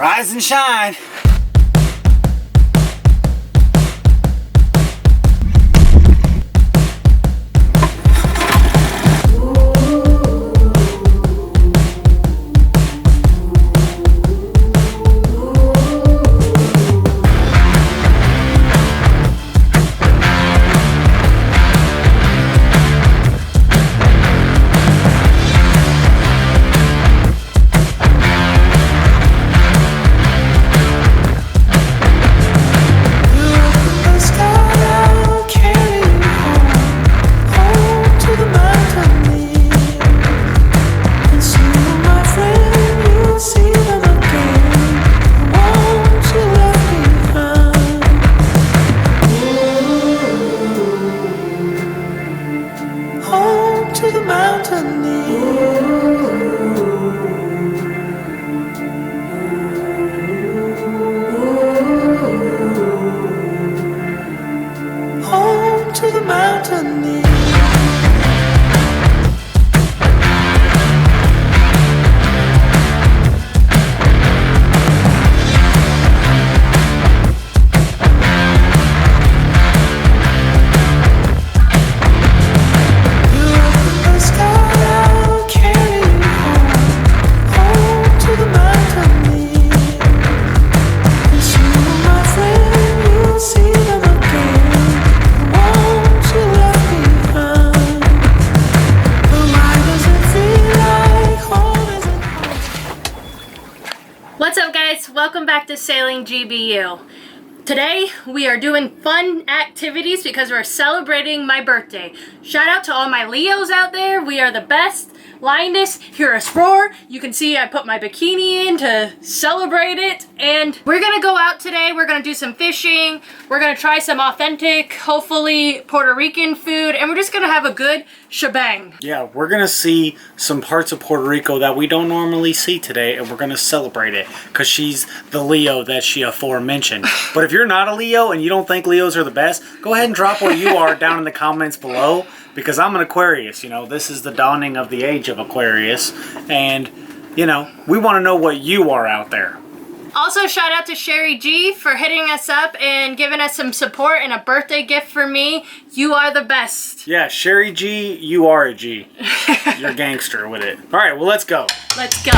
Rise and shine. What's up, guys? Welcome back to Sailing GBU. Today we are doing fun activities because we're celebrating my birthday. Shout out to all my Leos out there. We are the best. Linus, hear us roar. You can see I put my bikini in to celebrate it. And we're gonna go out today. We're gonna do some fishing. We're gonna try some authentic, hopefully Puerto Rican food. And we're just gonna have a good shebang. Yeah, we're gonna see some parts of Puerto Rico that we don't normally see today, and we're gonna celebrate it because she's the Leo that she aforementioned. But if you're not a Leo and you don't think Leos are the best, go ahead and drop where you are down in the comments below, because I'm an Aquarius. You know, this is the dawning of the age of Aquarius, and you know, we want to know what you are out there. Also, shout out to Sherry G for hitting us up and giving us some support and a birthday gift for me. You are the best. Yeah, Sherry G, you are a G. You're a gangster with it. All right, well, let's go. Let's go.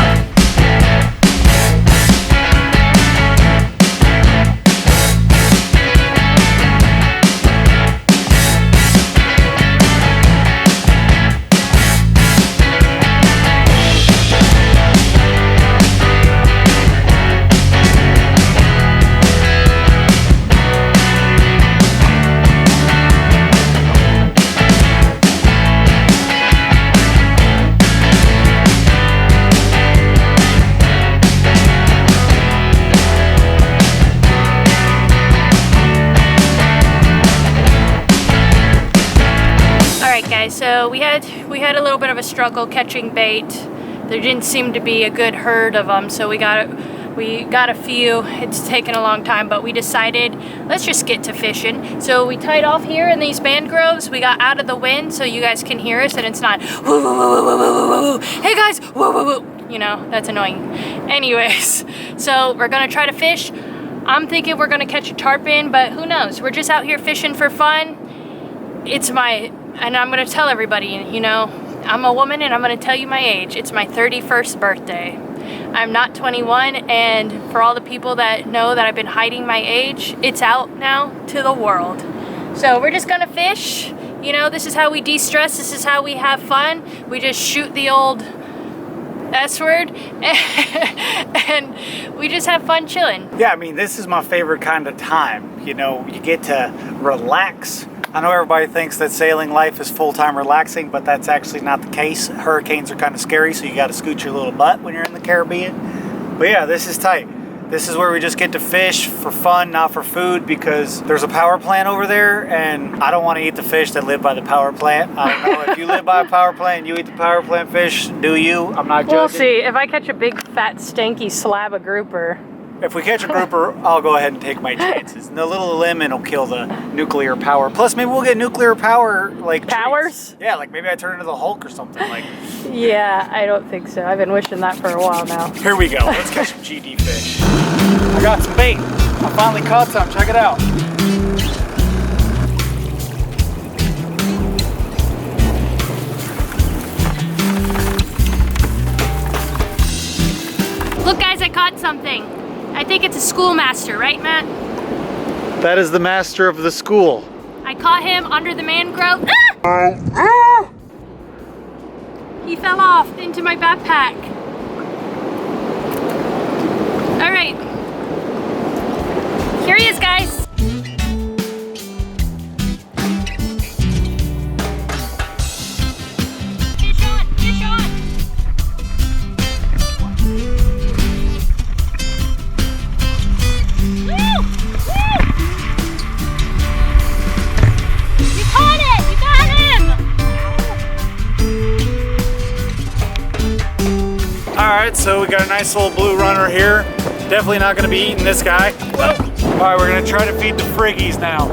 So we had a little bit of a struggle catching bait. There didn't seem to be a good herd of them, so we got a few. It's taken a long time, but we decided let's just get to fishing. So we tied off here in these mangroves. We got out of the wind so you guys can hear us and it's not woo, woo, woo, woo, woo, woo, woo. Hey guys, woo, woo, woo. You know, that's annoying. Anyways, so we're gonna try to fish. I'm thinking we're gonna catch a tarpon, but who knows? We're just out here fishing for fun. And I'm gonna tell everybody, you know, I'm a woman and I'm gonna tell you my age. It's my 31st birthday. I'm not 21, and for all the people that know that I've been hiding my age, it's out now to the world. So we're just gonna fish. You know, this is how we de-stress, this is how we have fun. We just shoot the old S word and we just have fun chilling. Yeah, I mean, this is my favorite kind of time. You know, you get to relax. I know everybody thinks that sailing life is full-time relaxing, but that's actually not the case. Hurricanes are kind of scary, so you got to scoot your little butt when you're in the Caribbean. But yeah, this is tight. This is where we just get to fish for fun, not for food, because there's a power plant over there, and I don't want to eat the fish that live by the power plant. I don't know if you live by a power plant and you eat the power plant fish, do you? I'm not judging. We'll see. If I catch a big, fat, stanky slab of grouper. If we catch a grouper, I'll go ahead and take my chances. And the little lemon will kill the nuclear power. Plus, maybe we'll get nuclear power, like... Powers? Treats. Yeah, like maybe I turn into the Hulk or something. Like. Yeah, I don't think so. I've been wishing that for a while now. Here we go. Let's catch some GD fish. Got some bait. I finally caught some. Check it out. Look guys, I caught something. I think it's a schoolmaster, right Matt? That is the master of the school. I caught him under the mangrove. Ah! He fell off into my backpack. All right. Here he is, guys. Fish on, fish on. Woo! Woo! You caught it! You got him! All right, so we got a nice little blue runner here. Definitely not gonna be eating this guy. Whoa. All right, we're gonna try to feed the friggies now.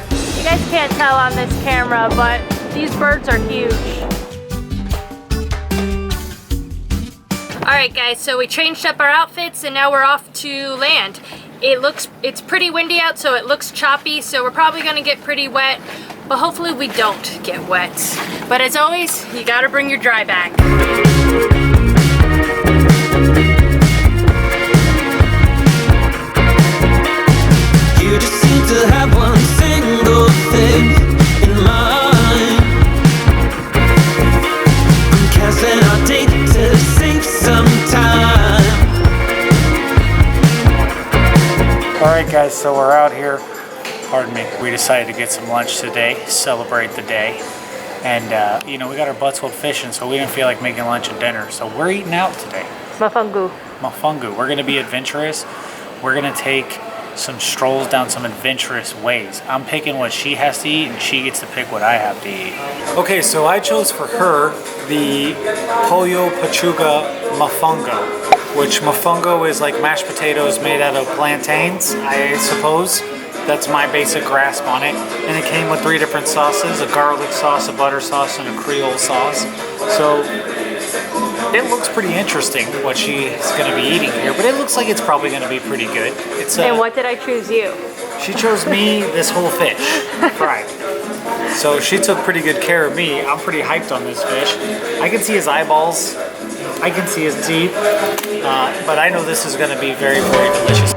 You guys can't tell on this camera, but these birds are huge. All right guys, so we changed up our outfits and now we're off to land. It's pretty windy out, so it looks choppy, so we're probably gonna get pretty wet, but hopefully we don't get wet. But as always, you gotta bring your dry bag. You just seem to have one single thing in mind. I'm casting our date to sink sometime. All right guys, so we're out here. Pardon me. We decided to get some lunch today, celebrate the day. And you know, we got our butts full fishing, so we didn't feel like making lunch and dinner. So we're eating out today. Mofongo. Mofongo. We're gonna be adventurous. We're gonna take some strolls down some adventurous ways. I'm picking what she has to eat and she gets to pick what I have to eat. Okay, so I chose for her the pollo pechuga mofongo, which mofongo is like mashed potatoes made out of plantains, I suppose. That's my basic grasp on it. And it came with 3 different sauces, a garlic sauce, a butter sauce, and a Creole sauce. So it looks pretty interesting what she's going to be eating here, but it looks like it's probably going to be pretty good. And what did I choose you? She chose me this whole fish, fried. So she took pretty good care of me. I'm pretty hyped on this fish. I can see his eyeballs. I can see his teeth. But I know this is going to be very, very delicious.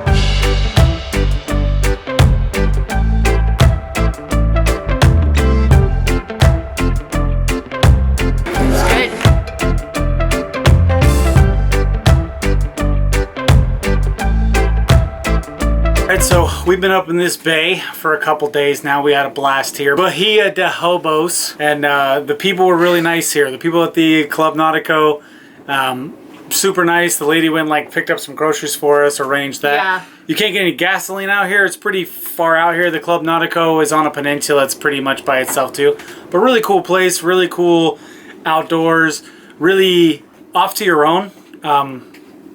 So we've been up in this bay for a couple days now. We had a blast here. Bahia de Jobos, and the people were really nice here. The people at the Club Nautico, super nice. The lady went like picked up some groceries for us, arranged that. Yeah. You can't get any gasoline out here. It's pretty far out here. The Club Nautico is on a peninsula. It's pretty much by itself too. But really cool place, really cool outdoors, really off to your own,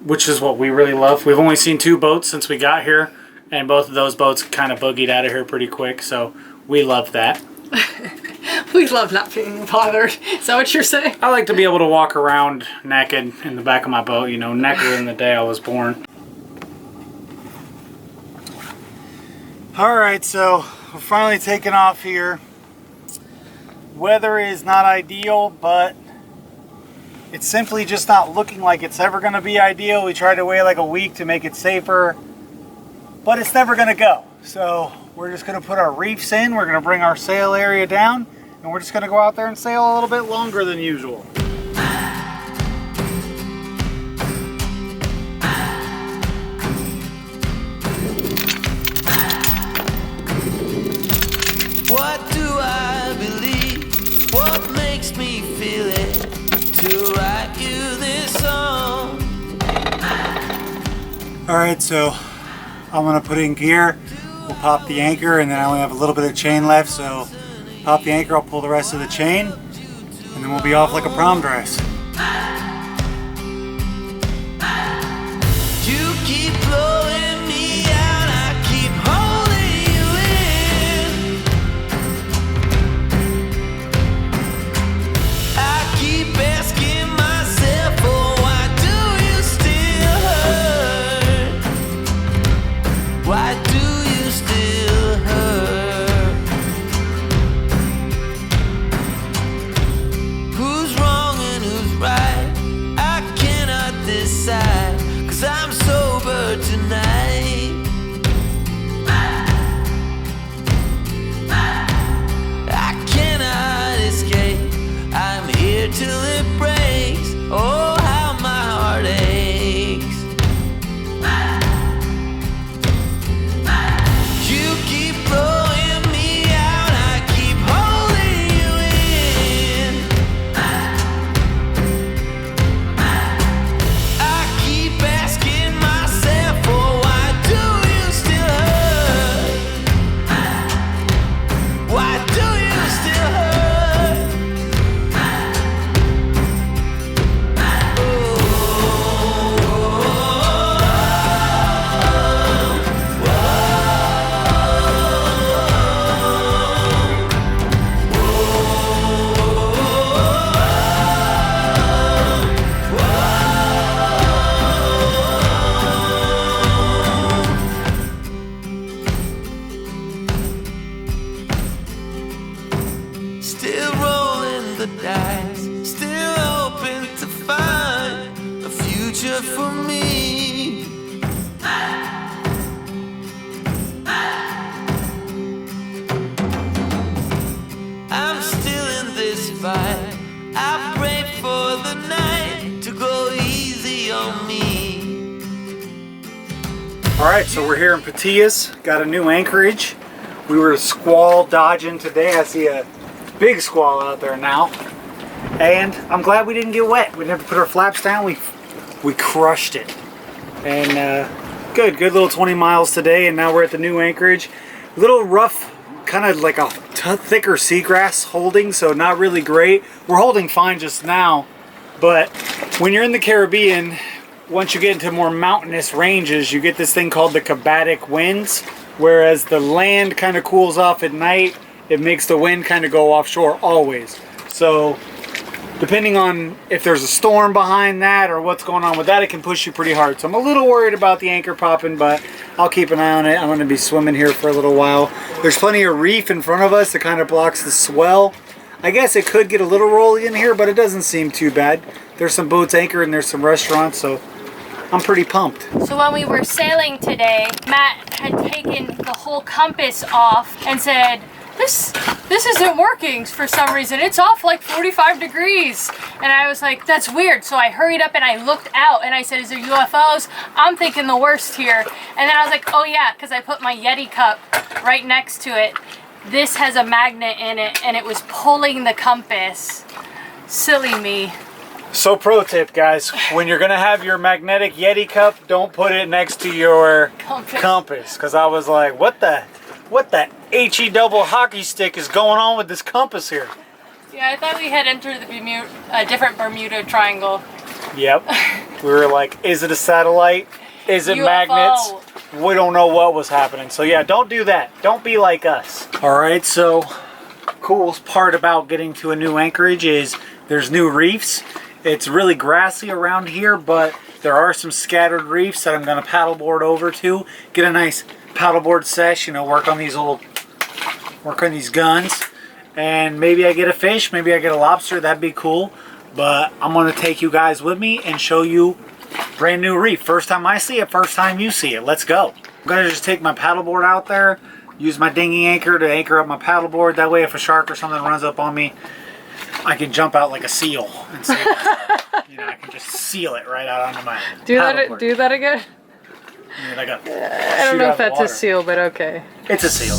which is what we really love. We've only seen 2 boats since we got here. And both of those boats kind of boogied out of here pretty quick, so we love that. We love not being bothered. Is that what you're saying? I like to be able to walk around naked in the back of my boat, you know, naked in the day I was born. Alright, so we're finally taking off here. Weather is not ideal, but it's simply just not looking like it's ever going to be ideal. We tried to wait like a week to make it safer, but it's never going to go. So we're just going to put our reefs in, we're going to bring our sail area down, and we're just going to go out there and sail a little bit longer than usual. What do I believe? What makes me feel it to write you this song? Alright, so I'm going to put in gear, we'll pop the anchor, and then I only have a little bit of chain left, so pop the anchor, I'll pull the rest of the chain, and then we'll be off like a prom dress. You keep blowing me Alright, so we're here in Patillas, got a new anchorage. We were squall dodging today. I see a big squall out there now. And I'm glad we didn't get wet. We didn't have to put our flaps down. We crushed it. And good little 20 miles today, and now we're at the new anchorage. A little rough, kind of like a thicker seagrass holding, so not really great. We're holding fine just now, but when you're in the Caribbean, once you get into more mountainous ranges, you get this thing called the Kabatic winds, whereas the land kind of cools off at night, it makes the wind kind of go offshore always. So depending on if there's a storm behind that or what's going on with that, it can push you pretty hard. So I'm a little worried about the anchor popping, but I'll keep an eye on it. I'm going to be swimming here for a little while. There's plenty of reef in front of us that kind of blocks the swell. I guess it could get a little rolly in here, but it doesn't seem too bad. There's some boats anchored and there's some restaurants, so I'm pretty pumped. So when we were sailing today, Matt had taken the whole compass off and said, this isn't working for some reason. It's off like 45 degrees. And I was like, that's weird. So I hurried up and I looked out and I said, is there UFOs? I'm thinking the worst here. And then I was like, oh yeah, because I put my Yeti cup right next to it. This has a magnet in it and it was pulling the compass. Silly me. So pro tip, guys, when you're gonna have your magnetic Yeti cup, don't put it next to your compass. Cause I was like, what the HE double hockey stick is going on with this compass here? Yeah, I thought we had entered the a different Bermuda Triangle. Yep. We were like, is it a satellite? Is it UFO. Magnets? We don't know what was happening. So yeah, don't do that. Don't be like us. All right, so coolest part about getting to a new anchorage is there's new reefs. It's really grassy around here, but there are some scattered reefs that I'm going to paddleboard over to. Get a nice paddleboard sesh, you know, work on these guns. And maybe I get a fish, maybe I get a lobster, that'd be cool. But I'm going to take you guys with me and show you brand new reef. First time I see it, first time you see it. Let's go. I'm going to just take my paddleboard out there, use my dinghy anchor to anchor up my paddleboard. That way if a shark or something runs up on me, I can jump out like a seal and see, you know, I can just seal it right out onto my paddleboard. Do that again? And I don't know if that's a seal, but okay. It's a seal.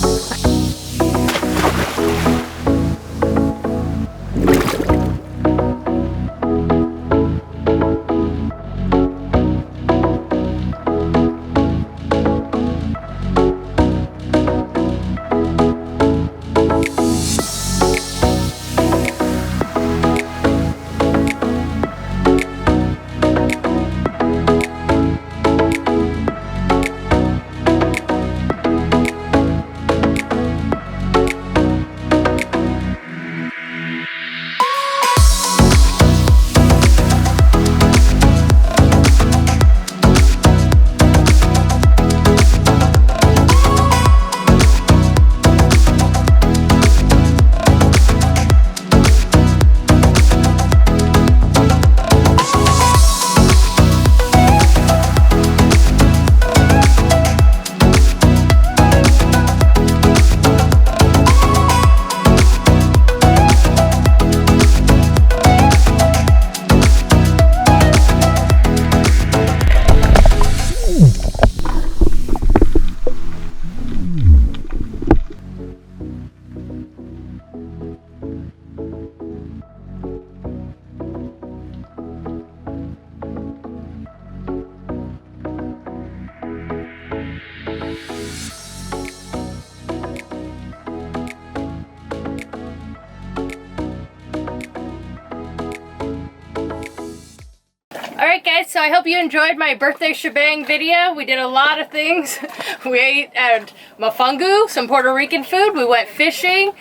Alright guys, so I hope you enjoyed my birthday shebang video. We did a lot of things. We ate at Mofongo, some Puerto Rican food. We went fishing.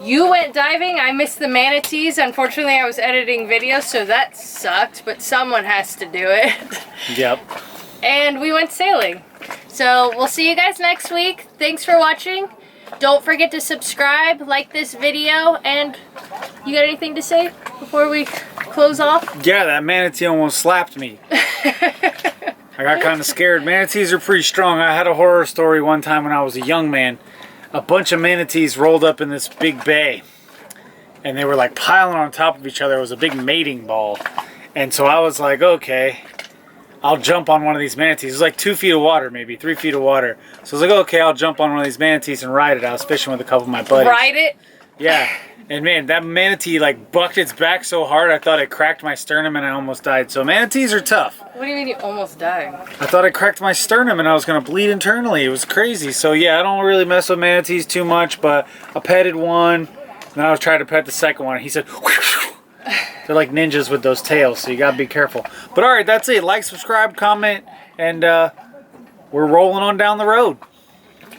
You went diving. I missed the manatees. Unfortunately, I was editing videos, so that sucked, but someone has to do it. Yep. And we went sailing. So we'll see you guys next week. Thanks for watching. Don't forget to subscribe, like this video, and you got anything to say before we close off? Yeah, that manatee almost slapped me. I got kind of scared. Manatees are pretty strong. I had a horror story one time when I was a young man. A bunch of manatees rolled up in this big bay, and they were like piling on top of each other. It was a big mating ball. And so I was like, okay, I'll jump on one of these manatees. It was like 2 feet of water, maybe 3 feet of water. So I was like, okay, I'll jump on one of these manatees and ride it. I was fishing with a couple of my buddies. Ride it? Yeah. And man, that manatee like bucked its back so hard I thought it cracked my sternum and I almost died. So manatees are tough. What do you mean you almost died? I thought I cracked my sternum and I was gonna bleed internally. It was crazy. So yeah, I don't really mess with manatees too much, but I petted one, and I was trying to pet the second one, and he said, they're like ninjas with those tails, so you gotta be careful. But all right, that's it. Like, subscribe, comment, and we're rolling on down the road.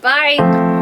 Bye.